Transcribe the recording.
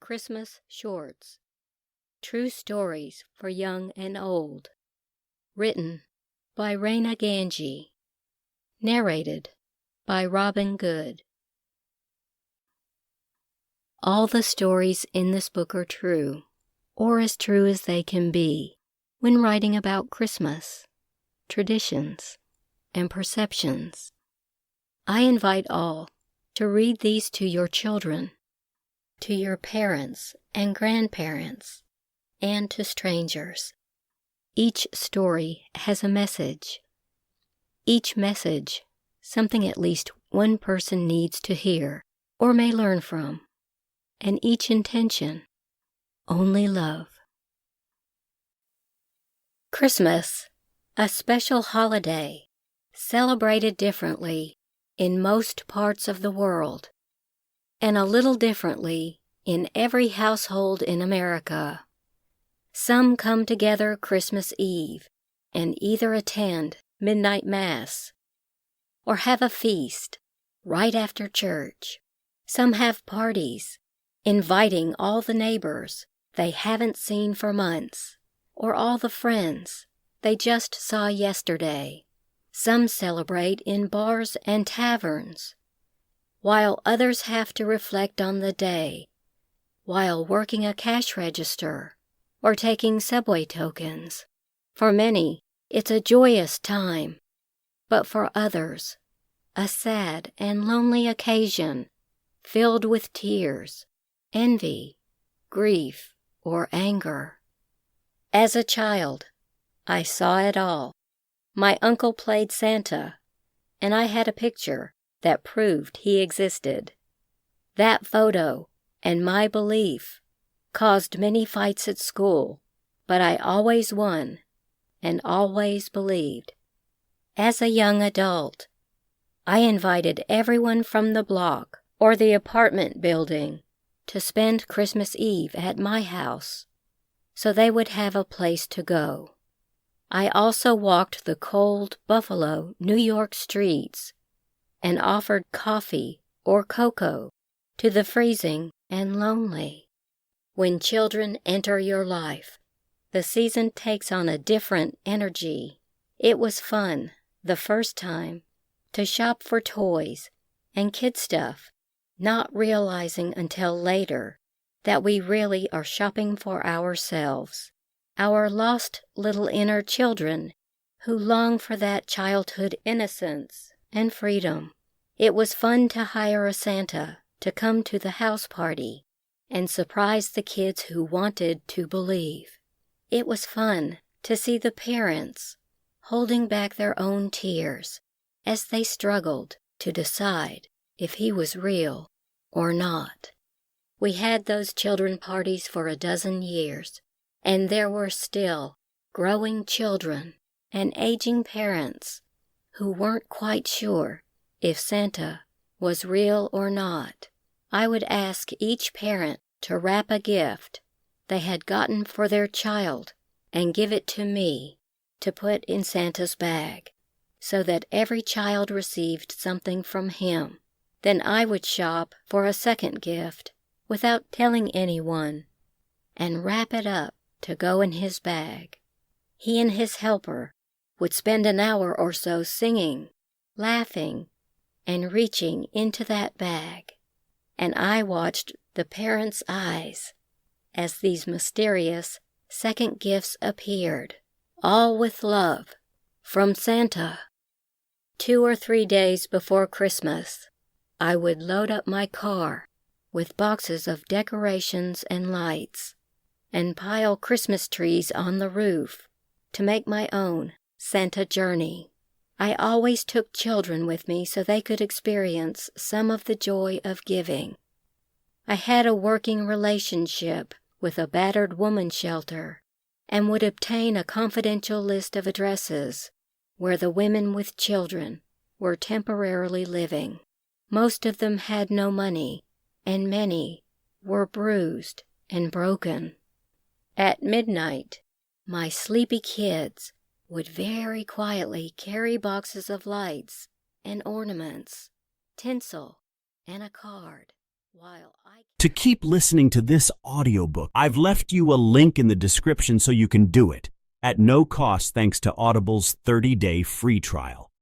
Christmas Shorts. True Stories for Young and Old. Written by Rayna Gangi. Narrated by Robin Good. All the stories in this book are true, or as true as they can be, when writing about Christmas, traditions, and perceptions. I invite all to read these to your children, to your parents and grandparents, and to strangers. Each story has a message. Each message, something at least one person needs to hear or may learn from. And each intention, only love. Christmas, a special holiday, celebrated differently in most parts of the world, and a little differently in every household in America. Some come together Christmas Eve and either attend midnight mass or have a feast right after church. Some have parties, inviting all the neighbors they haven't seen for months, or all the friends they just saw yesterday. Some celebrate in bars and taverns, while others have to reflect on the day, while working a cash register or taking subway tokens. For many, it's a joyous time, but for others, a sad and lonely occasion filled with tears, envy, grief, or anger. As a child, I saw it all. My uncle played Santa, and I had a picture that proved he existed. That photo and my belief caused many fights at school, but I always won and always believed. As a young adult, I invited everyone from the block or the apartment building to spend Christmas Eve at my house, so they would have a place to go. I also walked the cold Buffalo, New York streets and offered coffee or cocoa to the freezing and lonely. When children enter your life, the season takes on a different energy. It was fun, the first time, to shop for toys and kid stuff, not realizing until later that we really are shopping for ourselves, our lost little inner children who long for that childhood innocence and freedom. It was fun to hire a Santa to come to the house party and surprise the kids who wanted to believe. It was fun to see the parents holding back their own tears as they struggled to decide if he was real or not. We had those children parties for a dozen years, and there were still growing children and aging parents who weren't quite sure if Santa was real or not. I would ask each parent to wrap a gift they had gotten for their child and give it to me to put in Santa's bag, so that every child received something from him. Then I would shop for a second gift without telling anyone and wrap it up to go in his bag. He and his helper would spend an hour or so singing, laughing, and reaching into that bag, and I watched the parents' eyes as these mysterious second gifts appeared, all with love, from Santa. 2 or 3 days before Christmas, I would load up my car with boxes of decorations and lights, and pile Christmas trees on the roof to make my own Santa journey. I always took children with me so they could experience some of the joy of giving. I had a working relationship with a battered woman shelter and would obtain a confidential list of addresses where the women with children were temporarily living. Most of them had no money, and many were bruised and broken. At midnight, my sleepy kids would very quietly carry boxes of lights and ornaments, tinsel, and a card. while I... To keep listening to this audiobook, I've left you a link in the description so you can do it, at no cost thanks to Audible's 30-day free trial.